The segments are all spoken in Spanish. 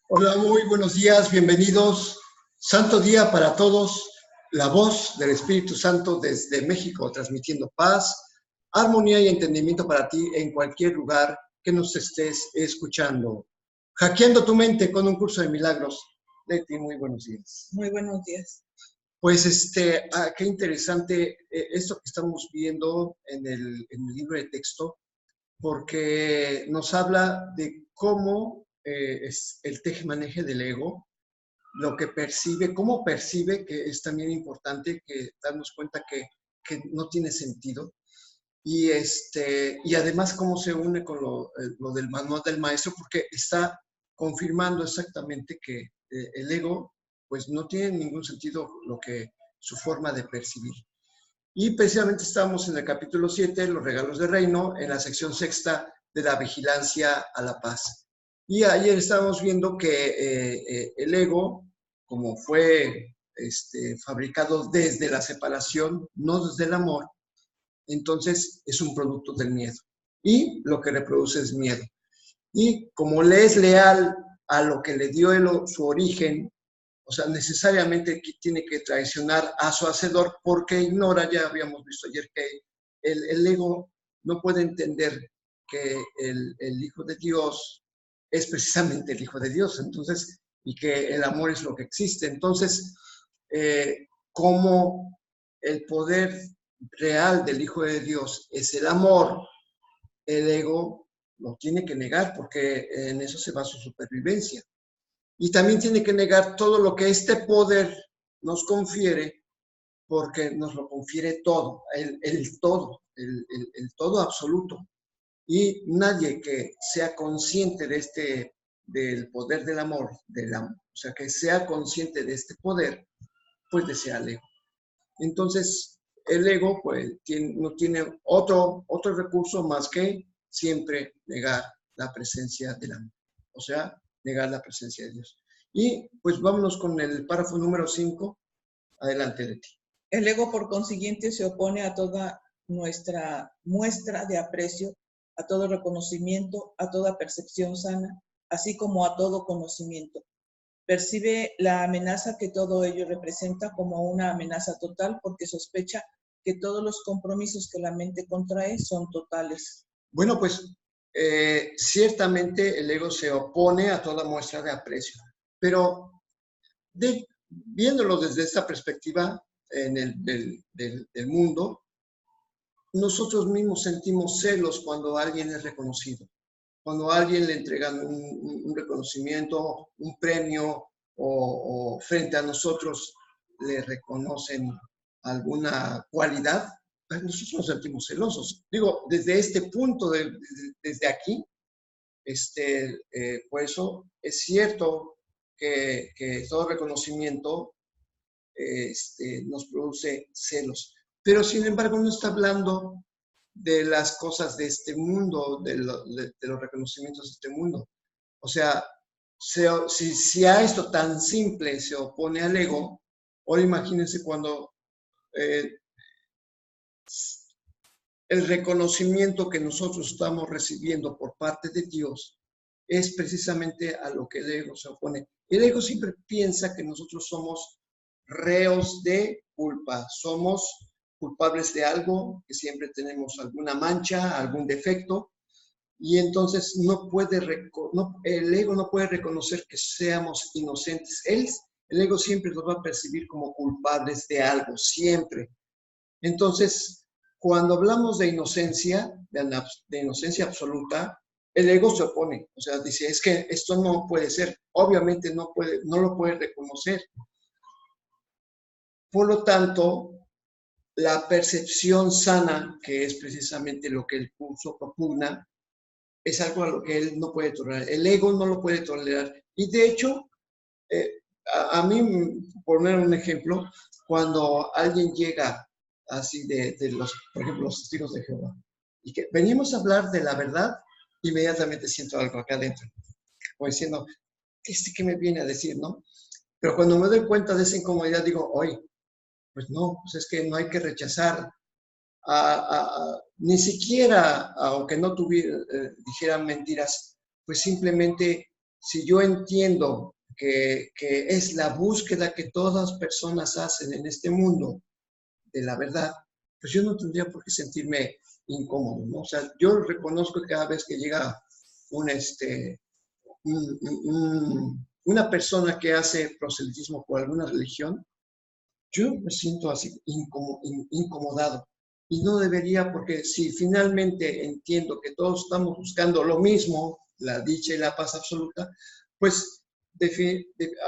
Hola, muy buenos días, bienvenidos. Santo día para todos. La voz del Espíritu Santo desde México, transmitiendo paz, armonía y entendimiento para ti en cualquier lugar que nos estés escuchando. Hackeando tu mente con un curso de milagros. Leti, muy buenos días. Muy buenos días. Pues qué interesante esto que estamos viendo en el libro de texto, porque nos habla de cómo es el tejemaneje del ego, lo que percibe, cómo percibe, que es también importante que darnos cuenta que no tiene sentido, y además cómo se une con lo del manual del maestro, porque está confirmando exactamente que el ego pues no tiene ningún sentido su forma de percibir. Y precisamente estamos en el capítulo 7, los regalos del reino, en la sección sexta de la vigilancia a la paz. Y ayer estábamos viendo que el ego, como fue fabricado desde la separación, no desde el amor, entonces es un producto del miedo. Y lo que reproduce es miedo. Y como le es leal a lo que le dio su origen, o sea, necesariamente tiene que traicionar a su hacedor porque ignora, ya habíamos visto ayer, que el ego no puede entender que el Hijo de Dios es precisamente el Hijo de Dios, entonces, y que el amor es lo que existe. Entonces, como el poder real del Hijo de Dios es el amor, el ego lo tiene que negar porque en eso se basa su supervivencia. Y también tiene que negar todo lo que este poder nos confiere, porque nos lo confiere todo, el todo, el todo absoluto. Y nadie que sea consciente del poder del amor, o sea, que sea consciente de este poder, pues desea el ego. Entonces, el ego pues no tiene otro recurso más que siempre negar la presencia del amor. O sea, negar la presencia de Dios. Y pues vámonos con el párrafo número 5. Adelante, Leti. El ego, por consiguiente, se opone a toda nuestra muestra de aprecio, a todo reconocimiento, a toda percepción sana, así como a todo conocimiento. Percibe la amenaza que todo ello representa como una amenaza total porque sospecha que todos los compromisos que la mente contrae son totales. Bueno, pues ciertamente el ego se opone a toda muestra de aprecio, pero viéndolo desde esta perspectiva del mundo, nosotros mismos sentimos celos cuando alguien es reconocido, cuando a alguien le entregan un reconocimiento, un premio, o frente a nosotros le reconocen alguna cualidad, pues nosotros nos sentimos celosos. Digo, desde este punto, desde aquí, por eso es cierto que todo reconocimiento nos produce celos. Pero sin embargo no está hablando de las cosas de este mundo, de los reconocimientos de este mundo. O sea, si a esto tan simple se opone al ego, ahora imagínense cuando el reconocimiento que nosotros estamos recibiendo por parte de Dios es precisamente a lo que el ego se opone. El ego siempre piensa que nosotros somos reos de culpa, somos culpables de algo, que siempre tenemos alguna mancha, algún defecto, y entonces el ego no puede reconocer que seamos inocentes. El ego siempre nos va a percibir como culpables de algo, siempre. Entonces, cuando hablamos de inocencia, de inocencia absoluta, el ego se opone. O sea, dice, es que esto no puede ser. Obviamente no lo puede reconocer. Por lo tanto, la percepción sana, que es precisamente lo que el curso propugna, es algo a lo que él no puede tolerar. El ego no lo puede tolerar. Y de hecho, a mí, por poner un ejemplo, cuando alguien llega así de los, por ejemplo, los testigos de Jehová, y que venimos a hablar de la verdad, inmediatamente siento algo acá adentro, como diciendo, ¿qué me viene a decir, no? Pero cuando me doy cuenta de esa incomodidad, digo, oye, pues no, pues es que no hay que rechazar ni siquiera, aunque no dijeran mentiras, pues simplemente si yo entiendo que es la búsqueda que todas las personas hacen en este mundo de la verdad, pues yo no tendría por qué sentirme incómodo, ¿no? O sea, yo reconozco que cada vez que llega un, una persona que hace proselitismo por alguna religión, yo me siento así incomodado. Y no debería, porque si finalmente entiendo que todos estamos buscando lo mismo, la dicha y la paz absoluta, pues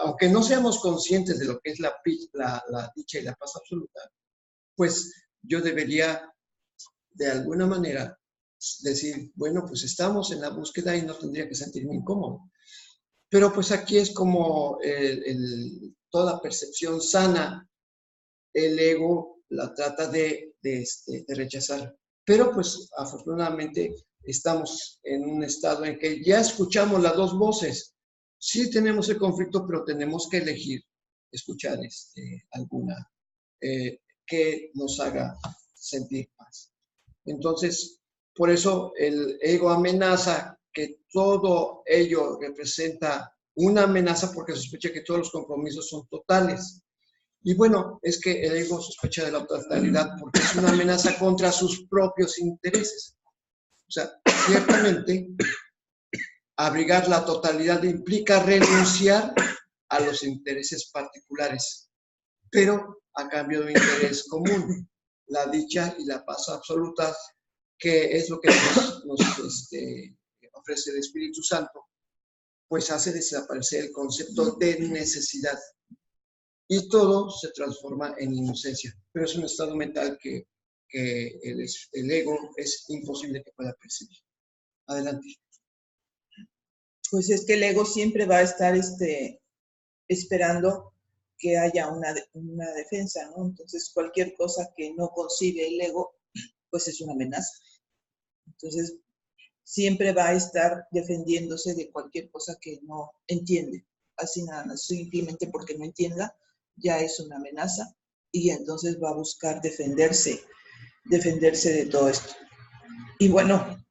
aunque no seamos conscientes de lo que es la dicha y la paz absoluta, pues yo debería de alguna manera decir, bueno, pues estamos en la búsqueda y no tendría que sentirme incómodo. Pero pues aquí es como toda percepción sana, el ego la trata de rechazar. Pero pues afortunadamente estamos en un estado en que ya escuchamos las dos voces. Sí tenemos el conflicto, pero tenemos que elegir escuchar alguna que nos haga sentir paz. Entonces, por eso el ego amenaza que todo ello representa una amenaza porque sospecha que todos los compromisos son totales. Y bueno, es que el ego sospecha de la totalidad porque es una amenaza contra sus propios intereses. O sea, ciertamente, abrigar la totalidad implica renunciar a los intereses particulares, pero a cambio de un interés común, la dicha y la paz absoluta, que es lo que nos ofrece el Espíritu Santo, pues hace desaparecer el concepto de necesidad. Y todo se transforma en inocencia. Pero es un estado mental que el ego es imposible que pueda percibir. Adelante. Pues es que el ego siempre va a estar esperando que haya una defensa, ¿no? Entonces, cualquier cosa que no concibe el ego, pues es una amenaza. Entonces, siempre va a estar defendiéndose de cualquier cosa que no entiende. Así nada más, simplemente porque no entienda, ya es una amenaza y entonces va a buscar defenderse de todo esto. Y bueno,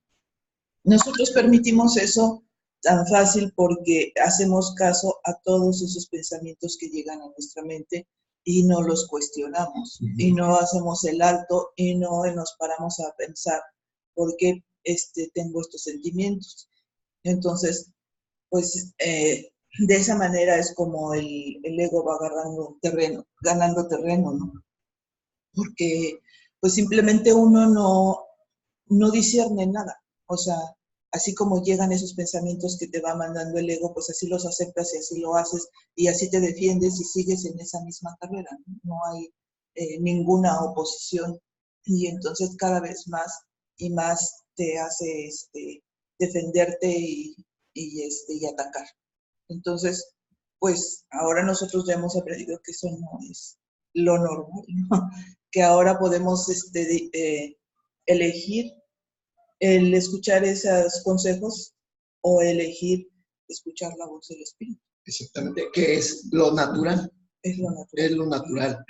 nosotros permitimos eso tan fácil porque hacemos caso a todos esos pensamientos que llegan a nuestra mente y no los cuestionamos y no hacemos el alto y no nos paramos a pensar por qué tengo estos sentimientos. Entonces, pues de esa manera es como el ego va agarrando terreno, ganando terreno, ¿no? Porque pues simplemente uno no discierne nada. O sea, así como llegan esos pensamientos que te va mandando el ego, pues así los aceptas y así lo haces y así te defiendes y sigues en esa misma carrera. No hay ninguna oposición y entonces cada vez más y más te hace defenderte y atacar. Entonces, pues ahora nosotros ya hemos aprendido que eso no es lo normal, ¿no? Que ahora podemos elegir el escuchar esos consejos o elegir escuchar la voz del Espíritu. Exactamente, que es lo natural. Es lo natural. Es lo natural.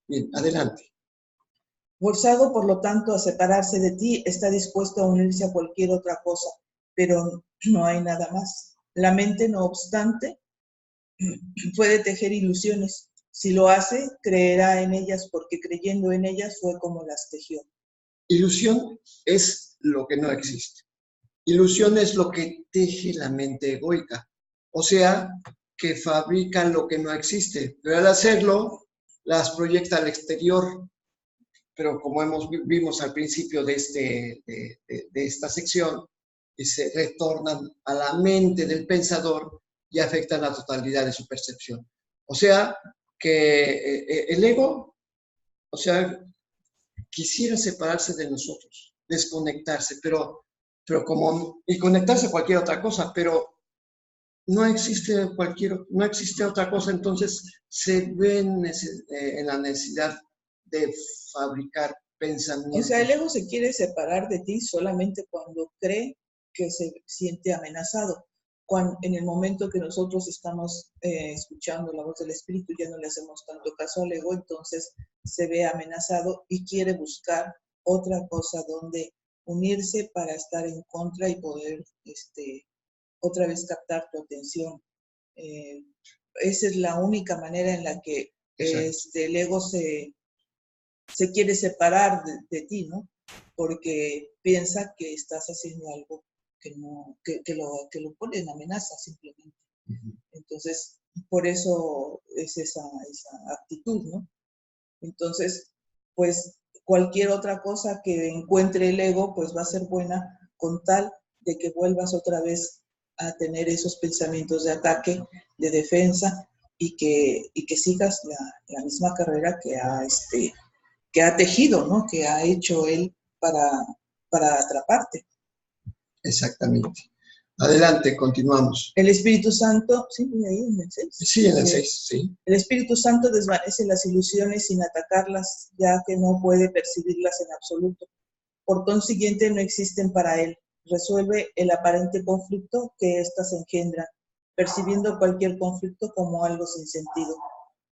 Bien, adelante. Forzado, por lo tanto, a separarse de ti, está dispuesto a unirse a cualquier otra cosa, pero no hay nada más. La mente, no obstante, puede tejer ilusiones. Si lo hace, creerá en ellas, porque creyendo en ellas fue como las tejió. Ilusión es lo que no existe. Ilusión es lo que teje la mente egoica. O sea, que fabrica lo que no existe. Pero al hacerlo, las proyecta al exterior. Pero como vimos al principio de esta sección, se retornan a la mente del pensador y afectan la totalidad de su percepción. O sea, que el ego, o sea, quisiera separarse de nosotros, desconectarse, pero y conectarse a cualquier otra cosa, pero no existe otra cosa, entonces se ve en la necesidad de fabricar O pensamientos. sea, el ego se quiere separar de ti solamente cuando cree que se siente amenazado. En el momento que nosotros estamos escuchando la voz del Espíritu, ya no le hacemos tanto caso al ego, entonces se ve amenazado y quiere buscar otra cosa donde unirse para estar en contra y poder otra vez captar tu atención. Esa es la única manera en la que el ego se quiere separar de ti, ¿no? Porque piensa que estás haciendo algo que lo pone en amenaza simplemente. Entonces, por eso es esa actitud, ¿no? Entonces, pues cualquier otra cosa que encuentre el ego, pues va a ser buena con tal de que vuelvas otra vez a tener esos pensamientos de ataque, de defensa y que sigas la misma carrera que ha tejido, ¿no? Que ha hecho él para atraparte. Exactamente. Adelante, continuamos. El Espíritu Santo, ¿sí? ¿Ahí en el 6? Sí, en el 6, sí. El Espíritu Santo desvanece las ilusiones sin atacarlas, ya que no puede percibirlas en absoluto. Por consiguiente, no existen para él. Resuelve el aparente conflicto que éstas engendran, percibiendo cualquier conflicto como algo sin sentido.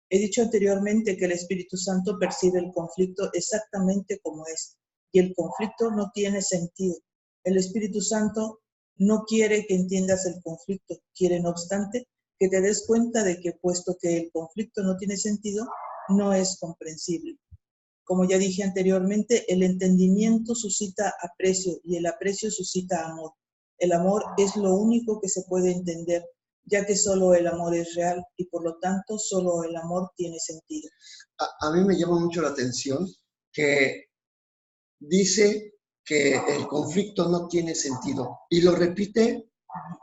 He dicho anteriormente que el Espíritu Santo percibe el conflicto exactamente como es, y el conflicto no tiene sentido. El Espíritu Santo no quiere que entiendas el conflicto, quiere, no obstante, que te des cuenta de que, puesto que el conflicto no tiene sentido, no es comprensible. Como ya dije anteriormente, el entendimiento suscita aprecio y el aprecio suscita amor. El amor es lo único que se puede entender, ya que solo el amor es real y por lo tanto solo el amor tiene sentido. A mí me llama mucho la atención que dice que el conflicto no tiene sentido y lo repite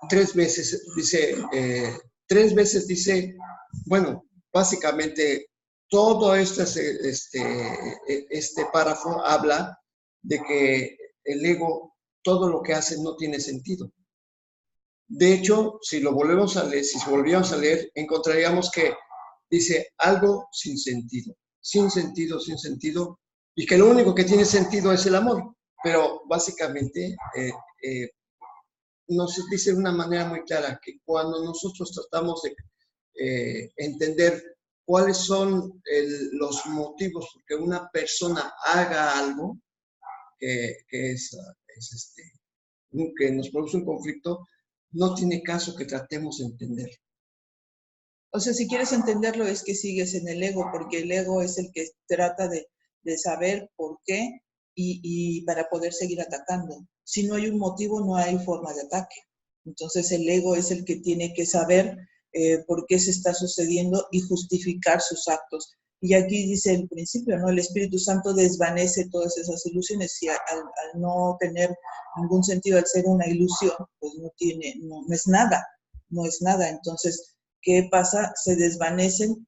3 veces. Dice, 3 veces dice, bueno, básicamente todo este párrafo habla de que el ego, todo lo que hace no tiene sentido. De hecho, si lo volvemos a leer, si volviéramos a leer, encontraríamos que dice algo sin sentido, y que lo único que tiene sentido es el amor. Pero básicamente nos dice de una manera muy clara que cuando nosotros tratamos de entender cuáles son los motivos por que una persona haga algo que nos produce un conflicto, no tiene caso que tratemos de entender. O sea, si quieres entenderlo es que sigues en el ego, porque el ego es el que trata de saber por qué y para poder seguir atacando. Si no hay un motivo, no hay forma de ataque. Entonces el ego es el que tiene que saber por qué se está sucediendo y justificar sus actos. Y aquí dice el principio, ¿no? El Espíritu Santo desvanece todas esas ilusiones y al no tener ningún sentido, al ser una ilusión, pues no es nada, no es nada. Entonces, ¿qué pasa? Se desvanecen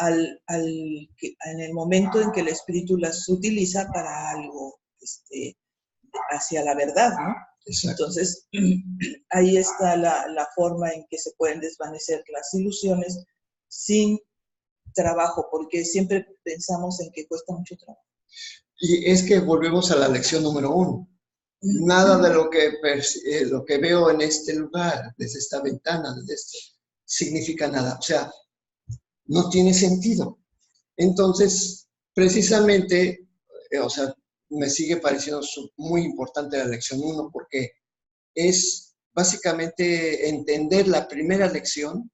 en el momento en que el Espíritu las utiliza para algo hacia la verdad, ¿no? Exacto. Entonces, ahí está la forma en que se pueden desvanecer las ilusiones sin trabajo, porque siempre pensamos en que cuesta mucho trabajo. Y es que volvemos a la lección número 1. Nada de lo que veo en este lugar, desde esta ventana, significa nada. O sea, no tiene sentido. Entonces, precisamente, o sea, me sigue pareciendo muy importante la lección 1 porque es básicamente entender la primera lección,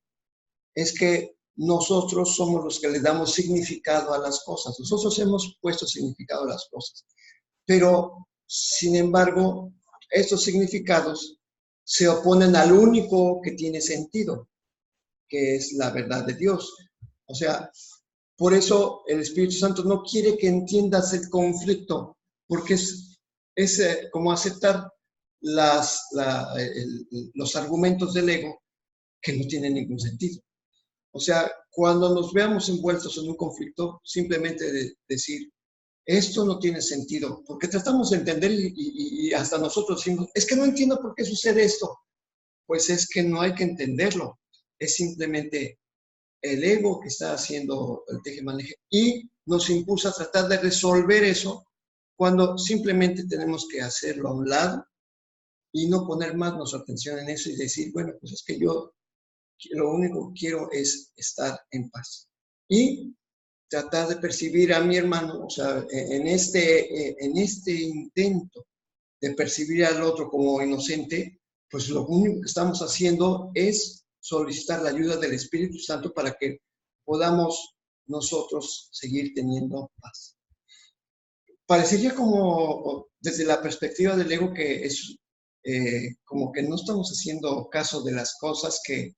es que nosotros somos los que le damos significado a las cosas. Nosotros hemos puesto significado a las cosas. Pero, sin embargo, estos significados se oponen al único que tiene sentido, que es la verdad de Dios. O sea, por eso el Espíritu Santo no quiere que entiendas el conflicto, porque es como aceptar los argumentos del ego que no tienen ningún sentido. O sea, cuando nos veamos envueltos en un conflicto, simplemente decir, esto no tiene sentido, porque tratamos de entender y hasta nosotros decimos, es que no entiendo por qué sucede esto. pues es que no hay que entenderlo. Es simplemente el ego que está haciendo el tejemaneje y nos impulsa a tratar de resolver eso cuando simplemente tenemos que hacerlo a un lado y no poner más nuestra atención en eso y decir, bueno, pues es que yo lo único que quiero es estar en paz. Y tratar de percibir a mi hermano, o sea, en este intento de percibir al otro como inocente, pues lo único que estamos haciendo es solicitar la ayuda del Espíritu Santo para que podamos nosotros seguir teniendo paz. Parecería como, desde la perspectiva del ego, que es como que no estamos haciendo caso de las cosas que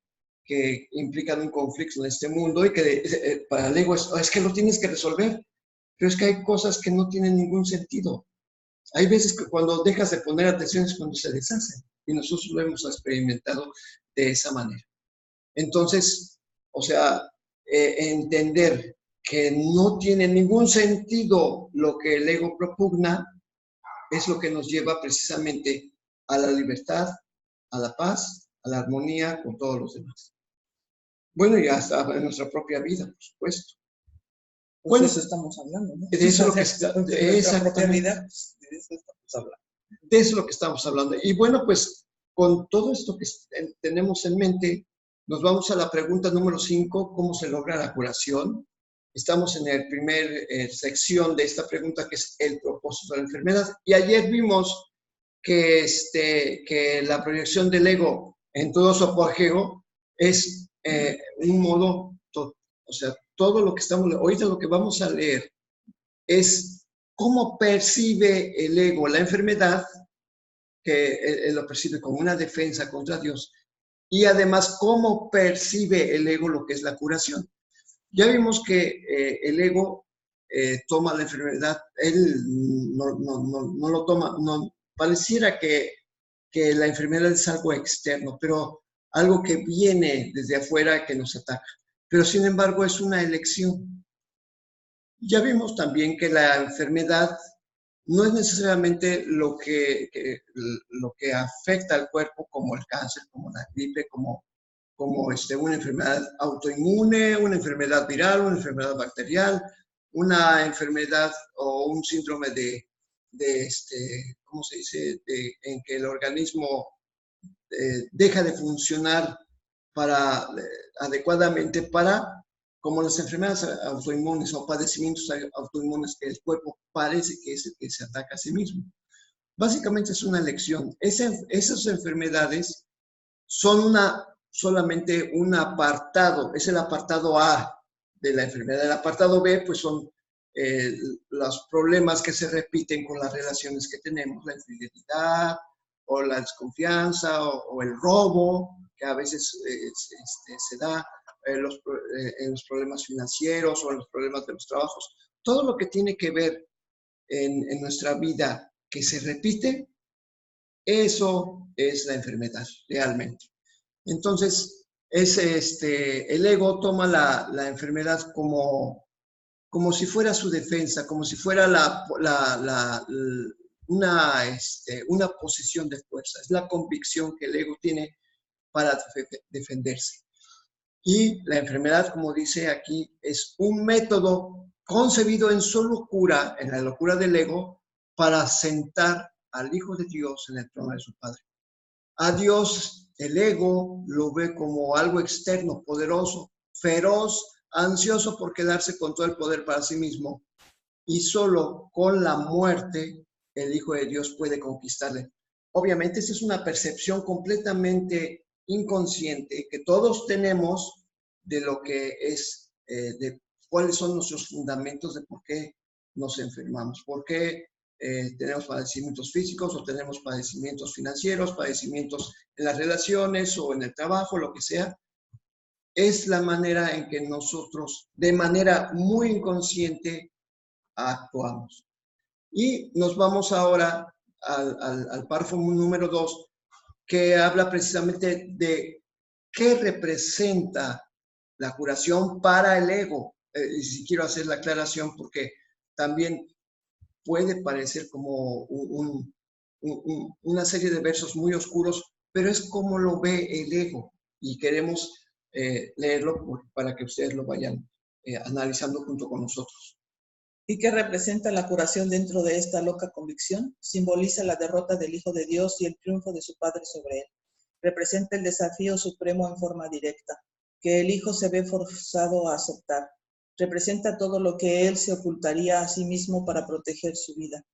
implican un conflicto en este mundo y que para el ego es que lo tienes que resolver, pero es que hay cosas que no tienen ningún sentido. Hay veces que cuando dejas de poner atención es cuando se deshacen y nosotros lo hemos experimentado de esa manera. Entonces, o sea, entender que no tiene ningún sentido lo que el ego propugna es lo que nos lleva precisamente a la libertad, a la paz, a la armonía con todos los demás. Bueno, y hasta en nuestra propia vida, por supuesto. Pues bueno, de eso estamos hablando, ¿no? De eso es lo que está, de nuestra propia vida, pues, de eso estamos hablando. De eso es lo que estamos hablando. Y bueno, pues con todo esto que tenemos en mente, nos vamos a la pregunta número 5, ¿cómo se logra la curación? Estamos en la primera sección de esta pregunta, que es el propósito de la enfermedad. Y ayer vimos que, que la proyección del ego en todo su apogeo es un modo, o sea, todo lo que estamos, ahorita lo que vamos a leer es cómo percibe el ego la enfermedad, que él lo percibe como una defensa contra Dios, y además cómo percibe el ego lo que es la curación. Ya vimos que el ego toma la enfermedad, él no lo toma, no, pareciera que la enfermedad es algo externo, pero algo que viene desde afuera que nos ataca. Pero sin embargo es una elección. Ya vimos también que la enfermedad no es necesariamente lo que afecta al cuerpo, como el cáncer, como la gripe, como una enfermedad autoinmune, una enfermedad viral, una enfermedad bacterial, una enfermedad o un síndrome ¿cómo se dice? En que el organismo deja de funcionar adecuadamente para, como las enfermedades autoinmunes o padecimientos autoinmunes, que el cuerpo parece que es el que se ataca a sí mismo. Básicamente es una elección. Esas enfermedades son solamente un apartado, es el apartado A de la enfermedad. El apartado B, pues son los problemas que se repiten con las relaciones que tenemos, la infidelidad o la desconfianza o el robo, que a veces se da en los problemas financieros o en los problemas de los trabajos. Todo lo que tiene que ver en nuestra vida que se repite, eso es la enfermedad, realmente. Entonces, el ego toma la enfermedad como si fuera su defensa, como si fuera una posición de fuerza. Es la convicción que el ego tiene para defenderse. Y la enfermedad, como dice aquí, es un método concebido en su locura, en la locura del ego, para sentar al Hijo de Dios en el trono de su Padre. A Dios, el ego lo ve como algo externo, poderoso, feroz, ansioso por quedarse con todo el poder para sí mismo. Y solo con la muerte el Hijo de Dios puede conquistarle. Obviamente, esa es una percepción completamente inconsciente que todos tenemos de lo que es, de cuáles son nuestros fundamentos de por qué nos enfermamos, por qué tenemos padecimientos físicos o tenemos padecimientos financieros, padecimientos en las relaciones o en el trabajo, lo que sea. Es la manera en que nosotros, de manera muy inconsciente, actuamos. Y nos vamos ahora al párrafo número 2, que habla precisamente de qué representa la curación para el ego. Y si quiero hacer la aclaración, porque también puede parecer como una serie de versos muy oscuros, pero es como lo ve el ego. Y queremos leerlo para que ustedes lo vayan analizando junto con nosotros. ¿Y qué representa la curación dentro de esta loca convicción? Simboliza la derrota del Hijo de Dios y el triunfo de su Padre sobre él. Representa el desafío supremo en forma directa, que el Hijo se ve forzado a aceptar. Representa todo lo que él se ocultaría a sí mismo para proteger su vida.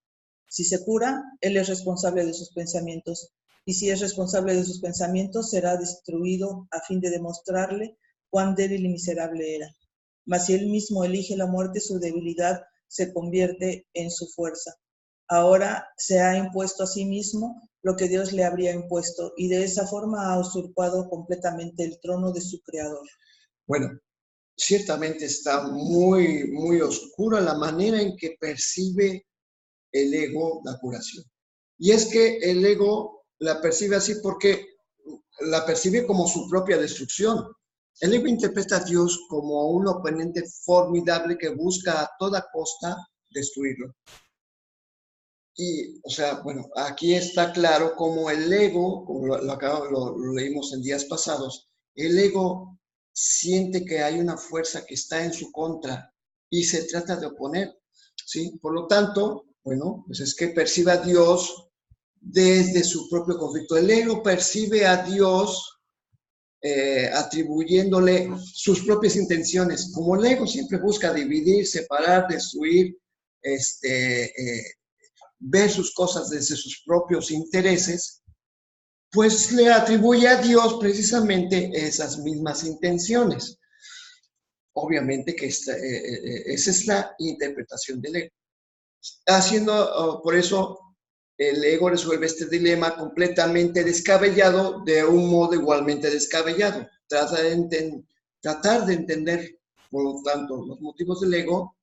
Si se cura, él es responsable de sus pensamientos, y si es responsable de sus pensamientos, será destruido a fin de demostrarle cuán débil y miserable era. Mas si él mismo elige la muerte, su debilidad se convierte en su fuerza. Ahora se ha impuesto a sí mismo lo que Dios le habría impuesto, y de esa forma ha usurpado completamente el trono de su Creador. Bueno, ciertamente está muy, muy oscura la manera en que percibe el ego la curación. Y es que el ego la percibe así porque la percibe como su propia destrucción. El ego interpreta a Dios como un oponente formidable que busca a toda costa destruirlo. Y, o sea, bueno, aquí está claro como el ego, como lo leímos en días pasados, el ego siente que hay una fuerza que está en su contra y se trata de oponer, ¿sí? Por lo tanto, bueno, pues es que percibe a Dios desde su propio conflicto. El ego percibe a Dios atribuyéndole sus propias intenciones. Como el ego siempre busca dividir, separar, destruir, ver sus cosas desde sus propios intereses, pues le atribuye a Dios precisamente esas mismas intenciones. Obviamente que esa es la interpretación del ego. Por eso el ego resuelve este dilema completamente descabellado de un modo igualmente descabellado. Tratar de entender, por lo tanto, los motivos del ego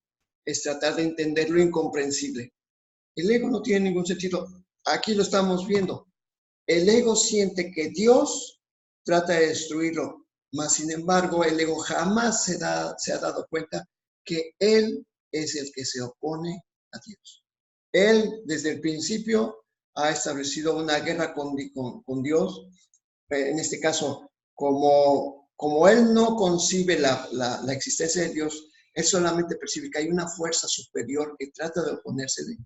es tratar de entender lo incomprensible. El ego no tiene ningún sentido. Aquí lo estamos viendo. El ego siente que Dios trata de destruirlo, mas sin embargo el ego jamás se ha dado cuenta que él es el que se opone a Dios. Él desde el principio ha establecido una guerra con Dios. En este caso, como él no concibe la existencia de Dios, él solamente percibe que hay una fuerza superior que trata de oponérsele.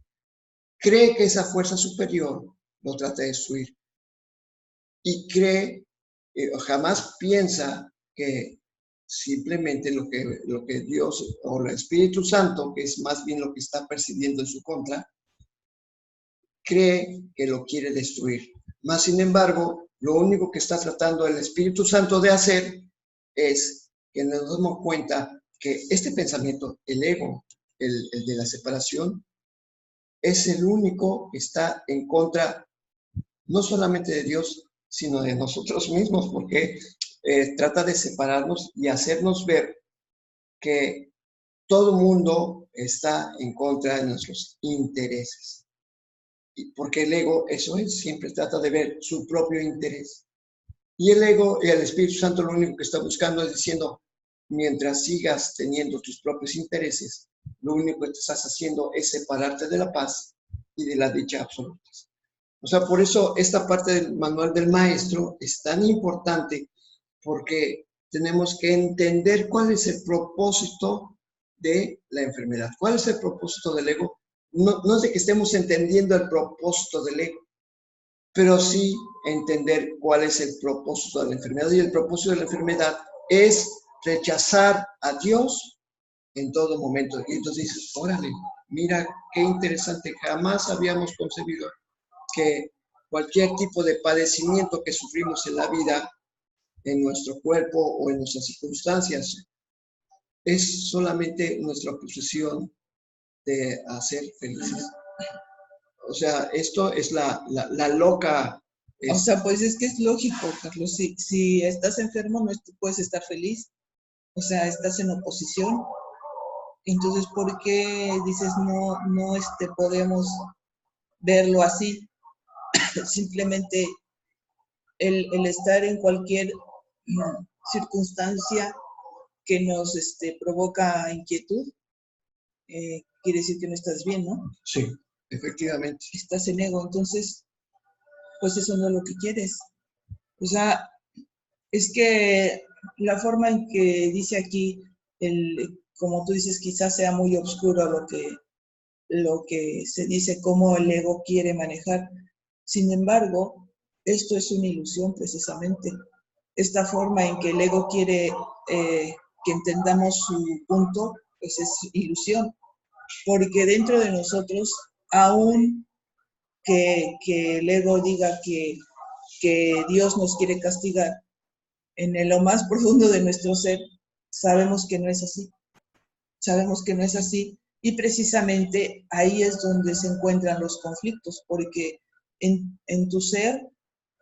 Cree que esa fuerza superior lo trata de destruir. Y cree, jamás piensa que simplemente lo que Dios o el Espíritu Santo, que es más bien lo que está percibiendo en su contra, cree que lo quiere destruir. Más sin embargo, lo único que está tratando el Espíritu Santo de hacer es que nos demos cuenta que este pensamiento, el ego, el de la separación, es el único que está en contra no solamente de Dios, sino de nosotros mismos, porque trata de separarnos y hacernos ver que todo mundo está en contra de nuestros intereses. Y porque el ego, eso es, siempre trata de ver su propio interés. Y el ego y el Espíritu Santo lo único que está buscando es diciendo, mientras sigas teniendo tus propios intereses, lo único que estás haciendo es separarte de la paz y de la dicha absoluta. O sea, por eso esta parte del manual del maestro es tan importante, porque tenemos que entender cuál es el propósito de la enfermedad. ¿Cuál es el propósito del ego? No es de que estemos entendiendo el propósito del ego, pero sí entender cuál es el propósito de la enfermedad. Y el propósito de la enfermedad es rechazar a Dios en todo momento. Y entonces dices, órale, mira qué interesante, jamás habíamos concebido que cualquier tipo de padecimiento que sufrimos en la vida, en nuestro cuerpo o en nuestras circunstancias, es solamente nuestra posesión de hacer felices. O sea, esto es la loca. O sea, pues es que es lógico, Carlos. Si estás enfermo, no puedes estar feliz. O sea, estás en oposición. Entonces, ¿por qué dices no podemos verlo así? Simplemente el estar en cualquier circunstancia que nos provoca inquietud, quiere decir que no estás bien, ¿no? Sí, efectivamente. Estás en ego, entonces, pues eso no es lo que quieres. O sea, es que la forma en que dice aquí, como tú dices, quizás sea muy oscuro lo que se dice, cómo el ego quiere manejar. Sin embargo, esto es una ilusión precisamente. Esta forma en que el ego quiere que entendamos su punto, pues es ilusión, porque dentro de nosotros, aún que el ego diga que Dios nos quiere castigar, en lo más profundo de nuestro ser, sabemos que no es así. Sabemos que no es así. Y precisamente ahí es donde se encuentran los conflictos, porque en tu ser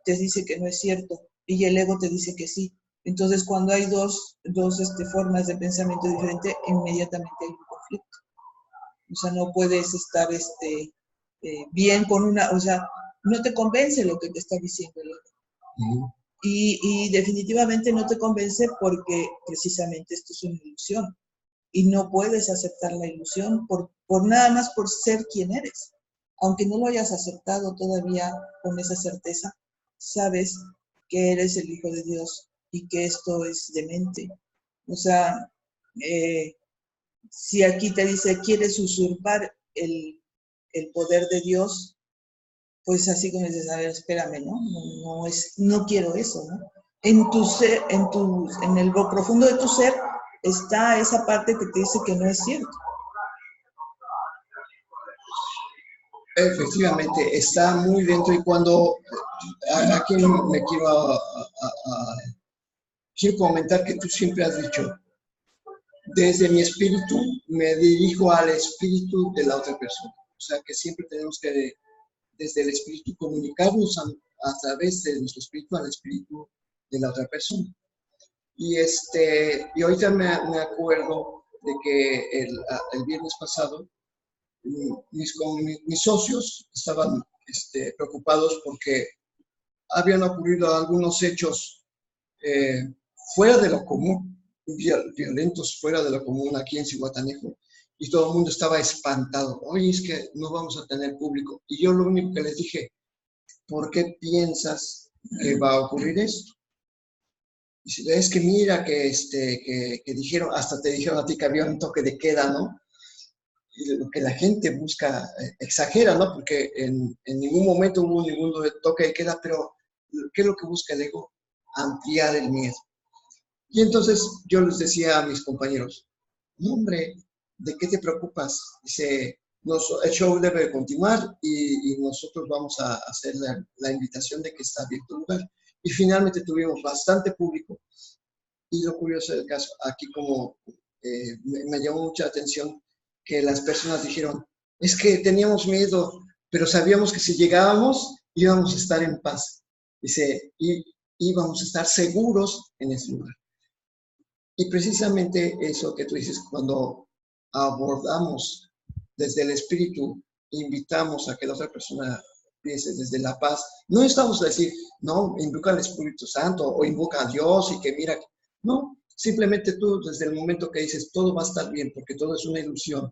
te dice que no es cierto y el ego te dice que sí. Entonces, cuando hay dos formas de pensamiento diferente, inmediatamente hay un conflicto. O sea, no puedes estar bien con una, o sea, no te convence lo que te está diciendo el ego. Y definitivamente no te convence porque precisamente esto es una ilusión. Y no puedes aceptar la ilusión por nada más por ser quien eres. Aunque no lo hayas aceptado todavía con esa certeza, sabes que eres el Hijo de Dios y que esto es demente. O sea, si aquí te dice, quieres usurpar el poder de Dios, pues así como dices, a ver, espérame, ¿no? No quiero eso, ¿no? En tu ser, en el profundo de tu ser está esa parte que te dice que no es cierto. Efectivamente, está muy dentro y cuando aquí me quiero comentar que tú siempre has dicho, desde mi espíritu me dirijo al espíritu de la otra persona. O sea que siempre tenemos que, desde el espíritu, comunicarnos a través de nuestro espíritu al espíritu de la otra persona. Y ahorita me acuerdo de que el viernes pasado mis socios estaban preocupados porque habían ocurrido algunos hechos eh, fuera de lo común, violentos fuera de lo común aquí en Zihuatanejo, y todo el mundo estaba espantado. Oye, es que no vamos a tener público. Y yo lo único que les dije, ¿por qué piensas que va a ocurrir esto? Y es que mira que dijeron, hasta te dijeron a ti que había un toque de queda, ¿no? Y lo que la gente busca, exagera, ¿no? Porque en ningún momento hubo ningún toque de queda, pero ¿qué es lo que busca el ego? Ampliar el miedo. Y entonces yo les decía a mis compañeros, no hombre, ¿de qué te preocupas? Dice, el show debe continuar y nosotros vamos a hacer la invitación de que está abierto el lugar. Y finalmente tuvimos bastante público. Y lo curioso del caso, aquí como me llamó mucha atención que las personas dijeron, es que teníamos miedo, pero sabíamos que si llegábamos íbamos a estar en paz. Dice, y íbamos a estar seguros en ese lugar. Y precisamente eso que tú dices, cuando abordamos desde el espíritu, invitamos a que la otra persona piense desde la paz, no estamos a decir, no, invoca al Espíritu Santo o invoca a Dios y que mira, no, simplemente tú desde el momento que dices todo va a estar bien porque todo es una ilusión,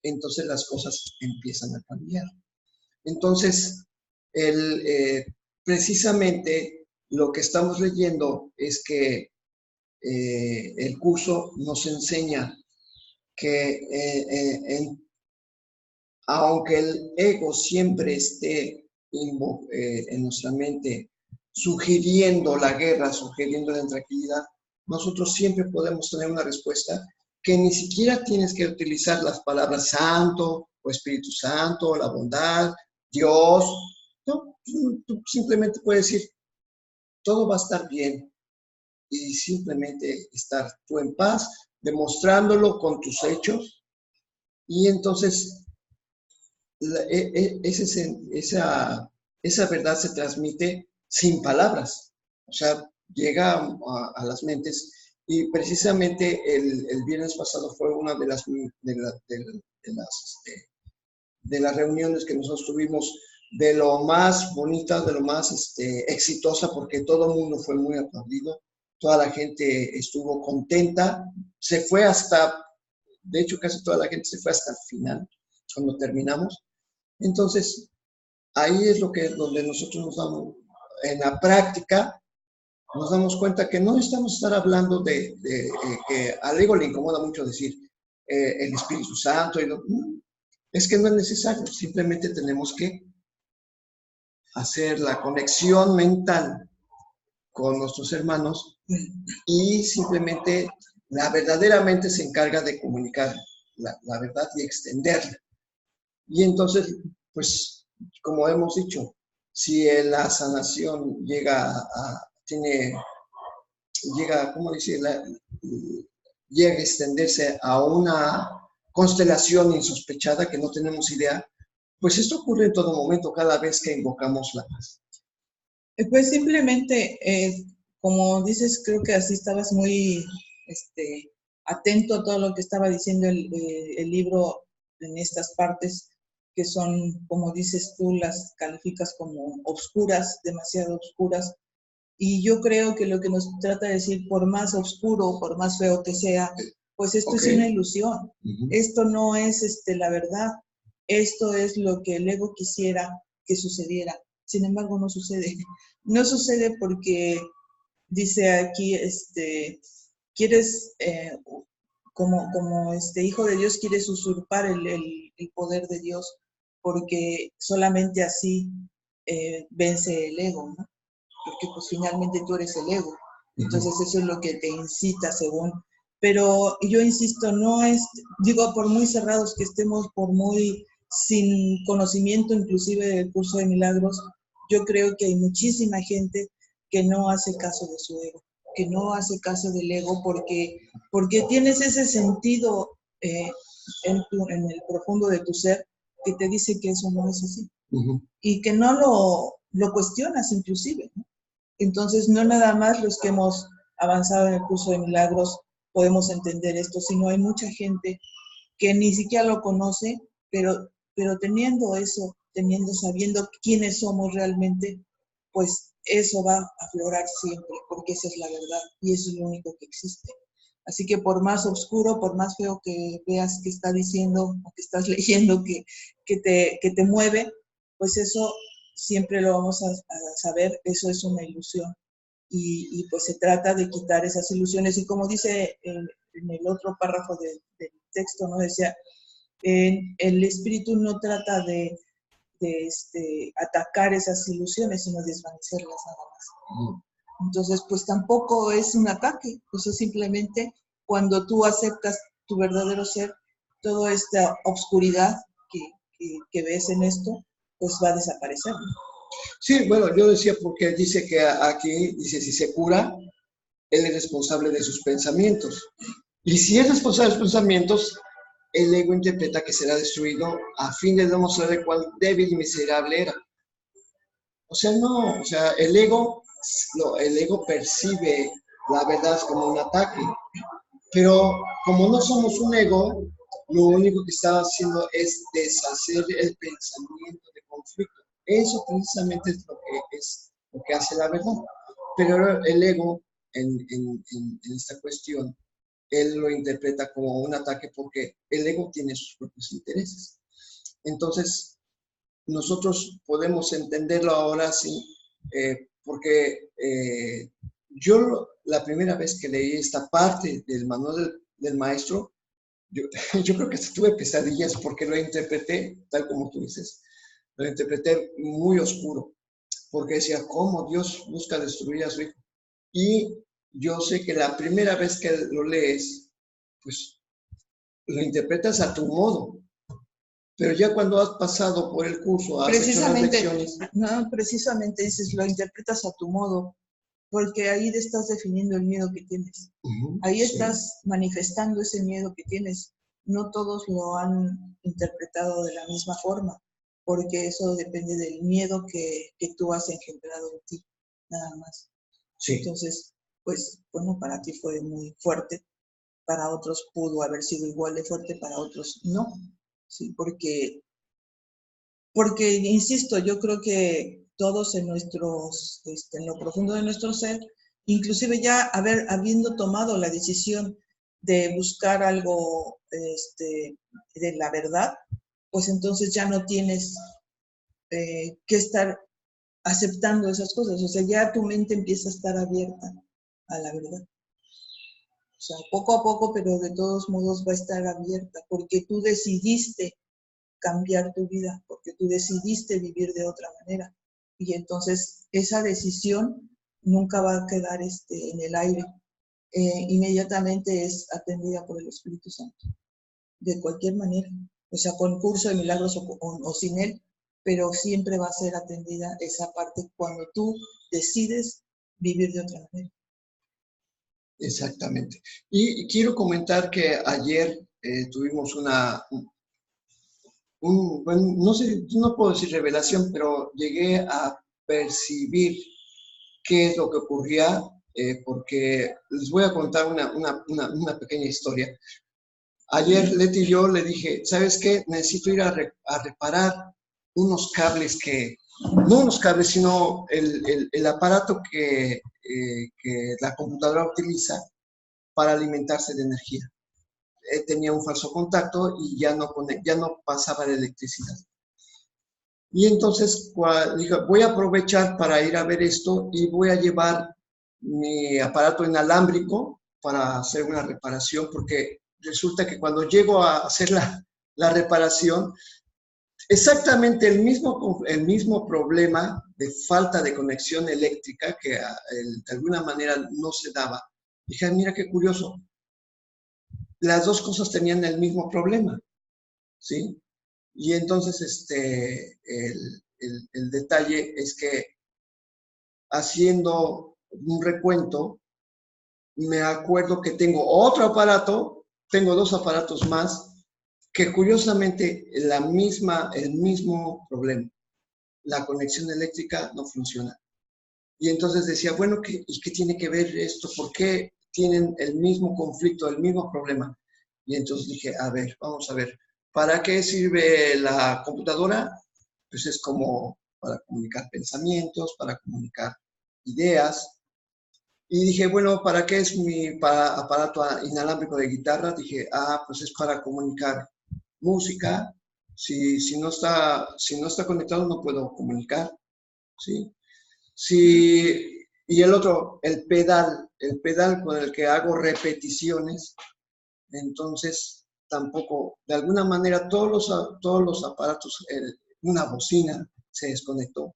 entonces las cosas empiezan a cambiar. Entonces, precisamente lo que estamos leyendo es que el curso nos enseña que aunque el ego siempre esté en nuestra mente sugiriendo la guerra, sugiriendo la intranquilidad, nosotros siempre podemos tener una respuesta que ni siquiera tienes que utilizar las palabras santo o Espíritu Santo, la bondad, Dios. No, tú simplemente puedes decir, todo va a estar bien, y simplemente estar tú en paz, demostrándolo con tus hechos, y entonces esa verdad se transmite sin palabras, o sea, llega a las mentes, y precisamente el viernes pasado fue una de las reuniones que nosotros tuvimos de lo más bonita, de lo más exitosa, porque todo el mundo fue muy aplaudido, toda la gente estuvo contenta, se fue hasta, de hecho casi toda la gente se fue hasta el final, cuando terminamos. Entonces, ahí es donde nosotros nos damos en la práctica nos damos cuenta que no necesitamos estar hablando de que al ego le incomoda mucho decir el Espíritu Santo. Es que no es necesario, simplemente tenemos que hacer la conexión mental con nuestros hermanos y simplemente la verdaderamente se encarga de comunicar la verdad y extenderla. Y entonces, pues, como hemos dicho, si la sanación ¿cómo dice? Llega a extenderse a una constelación insospechada que no tenemos idea, pues esto ocurre en todo momento, cada vez que invocamos la paz. Pues simplemente, como dices, creo que así estabas muy atento a todo lo que estaba diciendo el libro en estas partes que son, como dices tú, las calificas como oscuras, demasiado oscuras. Y yo creo que lo que nos trata de decir, por más oscuro, por más feo que sea, pues esto es una ilusión. Esto no es la verdad. Esto es lo que el ego quisiera que sucediera. Sin embargo, no sucede. No sucede porque dice aquí, quieres, como hijo de Dios, quieres usurpar el poder de Dios, porque solamente así vence el ego, ¿no? Porque pues finalmente tú eres el ego. Entonces eso es lo que te incita según. Pero yo insisto, no es, digo, por muy cerrados que estemos, por muy sin conocimiento inclusive del curso de milagros, yo creo que hay muchísima gente que no hace caso de su ego, que no hace caso del ego porque tienes ese sentido en el profundo de tu ser que te dice que eso no es así. Y que no lo cuestionas inclusive, ¿no? Entonces, no nada más los que hemos avanzado en el curso de milagros podemos entender esto, sino hay mucha gente que ni siquiera lo conoce, pero teniendo eso, sabiendo quiénes somos realmente, pues eso va a aflorar siempre, porque esa es la verdad y eso es lo único que existe. Así que por más oscuro, por más feo que veas que está diciendo o que estás leyendo que te mueve, pues eso siempre lo vamos a saber, eso es una ilusión. Y pues se trata de quitar esas ilusiones. Y como dice en el otro párrafo del texto, ¿no? Decía, el espíritu no trata de atacar esas ilusiones, sino desvanecerlas nada más. Entonces, pues tampoco es un ataque, pues es simplemente cuando tú aceptas tu verdadero ser, toda esta obscuridad que ves en esto, pues va a desaparecer, ¿no? Sí, bueno, yo decía porque dice que aquí, dice, si se cura, él es responsable de sus pensamientos. Y si es responsable de sus pensamientos, el ego interpreta que será destruido a fin de demostrarle cuán débil y miserable era. O sea, no, o sea, el ego percibe la verdad como un ataque, pero como no somos un ego, lo único que está haciendo es deshacer el pensamiento de conflicto. Eso precisamente es lo que hace la verdad. Pero el ego, en esta cuestión, él lo interpreta como un ataque porque el ego tiene sus propios intereses. Entonces, nosotros podemos entenderlo ahora sí, porque yo la primera vez que leí esta parte del manual del maestro, yo creo que hasta tuve pesadillas porque lo interpreté, tal como tú dices, lo interpreté muy oscuro, porque decía, ¿cómo Dios busca destruir a su hijo? Y yo sé que la primera vez que lo lees, pues lo interpretas a tu modo, pero ya cuando has pasado por el curso, has hecho las lecciones. No, precisamente dices, lo interpretas a tu modo, porque ahí te estás definiendo el miedo que tienes. Ahí estás manifestando ese miedo que tienes. No todos lo han interpretado de la misma forma, porque eso depende del miedo que tú has engendrado en ti, nada más. Sí. Entonces, pues, bueno, para ti fue muy fuerte, para otros pudo haber sido igual de fuerte, para otros no. Sí, porque, insisto, yo creo que todos en nuestros, en lo profundo de nuestro ser, inclusive ya habiendo tomado la decisión de buscar algo de la verdad, pues entonces ya no tienes que estar aceptando esas cosas. O sea, ya tu mente empieza a estar abierta a la verdad. O sea, poco a poco, pero de todos modos va a estar abierta, porque tú decidiste cambiar tu vida, porque tú decidiste vivir de otra manera. Y entonces esa decisión nunca va a quedar en el aire. Inmediatamente es atendida por el Espíritu Santo, de cualquier manera. O sea, con curso de milagros o sin él, pero siempre va a ser atendida esa parte cuando tú decides vivir de otra manera. Exactamente. Y quiero comentar que ayer tuvimos bueno, no sé, no puedo decir revelación, pero llegué a percibir qué es lo que ocurría, porque les voy a contar una pequeña historia. Ayer Leti y yo le dije, ¿sabes qué? Necesito ir a reparar unos cables no unos cables, sino el aparato que la computadora utiliza para alimentarse de energía. Tenía un falso contacto y ya no pasaba la electricidad. Y entonces dije, voy a aprovechar para ir a ver esto y voy a llevar mi aparato inalámbrico para hacer una reparación, porque resulta que cuando llego a hacer la reparación, exactamente el mismo problema de falta de conexión eléctrica que de alguna manera no se daba. Dije, mira qué curioso, las dos cosas tenían el mismo problema, ¿sí? Y entonces el detalle es que haciendo un recuento, me acuerdo que tengo otro aparato, tengo dos aparatos más, que curiosamente el mismo problema. La conexión eléctrica no funciona. Y entonces decía, bueno, ¿y qué tiene que ver esto? ¿Por qué tienen el mismo conflicto, el mismo problema? Y entonces dije, a ver, vamos a ver, ¿para qué sirve la computadora? Pues es como para comunicar pensamientos, para comunicar ideas. Y dije, bueno, ¿para qué es mi aparato inalámbrico de guitarra? Dije, pues es para comunicar música. Si no está conectado no puedo comunicar, ¿sí? Y el otro, el pedal con el que hago repeticiones, entonces tampoco, de alguna manera todos los aparatos, una bocina se desconectó.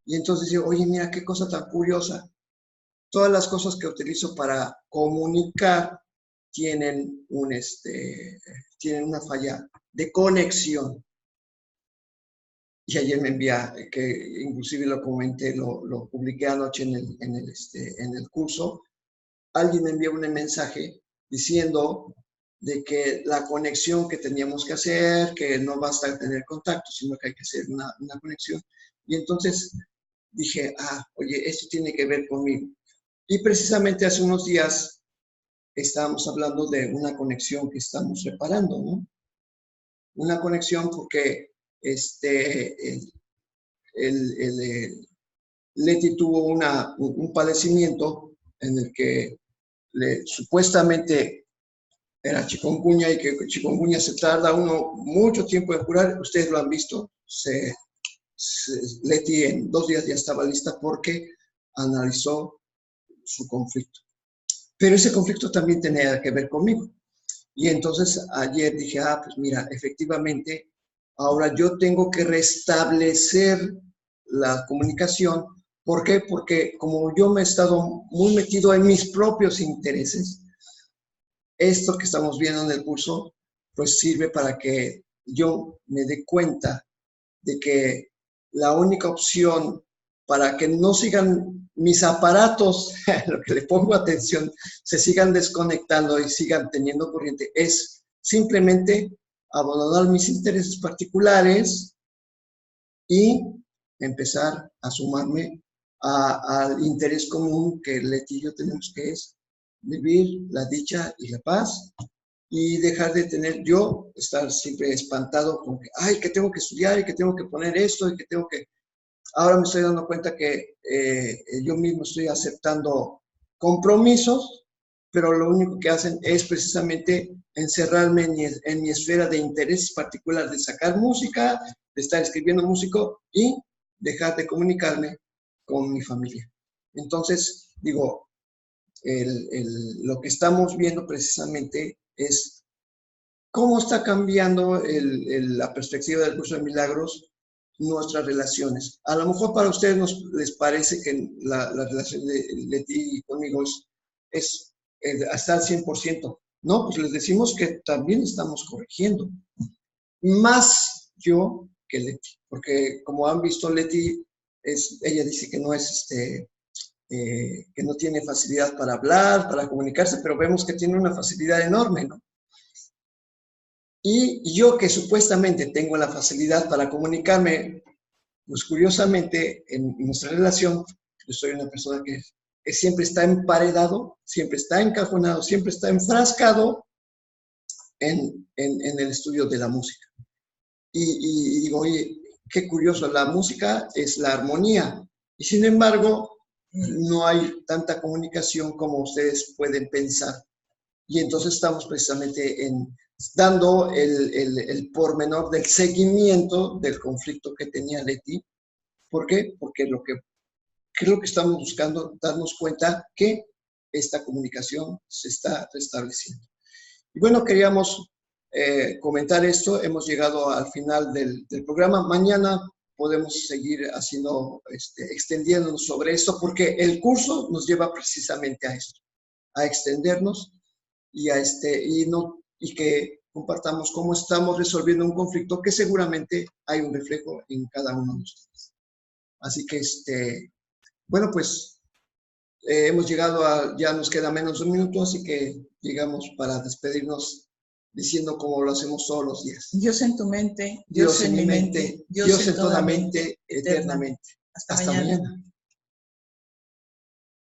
Y entonces digo, oye, mira qué cosa tan curiosa. Todas las cosas que utilizo para comunicar tienen una falla de conexión. Y ayer me envía, que inclusive lo comenté, lo publiqué anoche en el curso, alguien me envió un mensaje diciendo de que la conexión que teníamos que hacer, que no basta tener contacto, sino que hay que hacer una conexión. Y entonces dije, oye, esto tiene que ver conmigo. Y precisamente hace unos días estábamos hablando de una conexión que estamos reparando, ¿no? Una conexión porque Leti tuvo un padecimiento en el que supuestamente era chikungunya, y que chikungunya se tarda uno mucho tiempo en curar. Ustedes lo han visto. Leti en 2 días ya estaba lista porque analizó su conflicto. Pero ese conflicto también tenía que ver conmigo. Y entonces ayer dije, pues mira, efectivamente, ahora yo tengo que restablecer la comunicación. ¿Por qué? Porque como yo me he estado muy metido en mis propios intereses, esto que estamos viendo en el curso, pues sirve para que yo me dé cuenta de que la única opción para que no sigan mis aparatos, lo que le pongo atención, se sigan desconectando y sigan teniendo corriente, es simplemente abandonar mis intereses particulares y empezar a sumarme al interés común que Leti y yo tenemos, que es vivir la dicha y la paz, y dejar de estar siempre espantado con que tengo que estudiar y que tengo que poner esto y que tengo que... Ahora me estoy dando cuenta que yo mismo estoy aceptando compromisos, pero lo único que hacen es precisamente encerrarme en mi esfera de interés particular, de sacar música, de estar escribiendo música y dejar de comunicarme con mi familia. Entonces, digo, lo que estamos viendo precisamente es cómo está cambiando la perspectiva del curso de milagros nuestras relaciones. A lo mejor para ustedes les parece que la relación de Leti conmigo es hasta el 100%. No, pues les decimos que también estamos corrigiendo. Más yo que Leti, porque como han visto, Leti, ella dice que no es que no tiene facilidad para hablar, para comunicarse, pero vemos que tiene una facilidad enorme, ¿no? Y yo que supuestamente tengo la facilidad para comunicarme, pues curiosamente en nuestra relación, yo soy una persona que siempre está emparedado, siempre está encajonado, siempre está enfrascado en el estudio de la música. Y digo, oye, qué curioso, la música es la armonía. Y sin embargo, no hay tanta comunicación como ustedes pueden pensar. Y entonces estamos precisamente dando el pormenor del seguimiento del conflicto que tenía Leti. ¿Por qué? Porque creo que estamos buscando darnos cuenta que esta comunicación se está restableciendo. Y bueno, queríamos comentar esto. Hemos llegado al final del programa. Mañana podemos seguir extendiéndonos sobre esto, porque el curso nos lleva precisamente a esto, a extendernos y que compartamos cómo estamos resolviendo un conflicto que seguramente hay un reflejo en cada uno de ustedes. Así que, bueno, pues hemos llegado ya nos queda menos de un minuto, así que llegamos para despedirnos diciendo como lo hacemos todos los días. Dios en tu mente, Dios en mi mente, Dios en toda mente, eternamente. Hasta mañana.